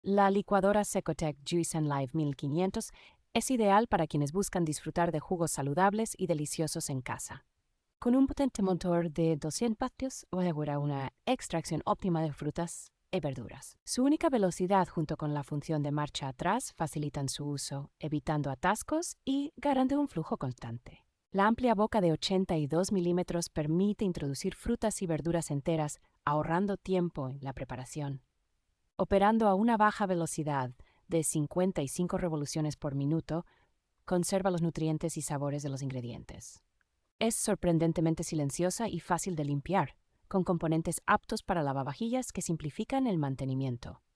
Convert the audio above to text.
La licuadora Secotec Juice and Live 1500 es ideal para quienes buscan disfrutar de jugos saludables y deliciosos en casa. Con un potente motor de 200 vatios logra una extracción óptima de frutas y verduras. Su única velocidad junto con la función de marcha atrás facilitan su uso, evitando atascos y garantizando un flujo constante. La amplia boca de 82 milímetros permite introducir frutas y verduras enteras, ahorrando tiempo en la preparación. Operando a una baja velocidad de 55 revoluciones por minuto, conserva los nutrientes y sabores de los ingredientes. Es sorprendentemente silenciosa y fácil de limpiar, con componentes aptos para lavavajillas que simplifican el mantenimiento.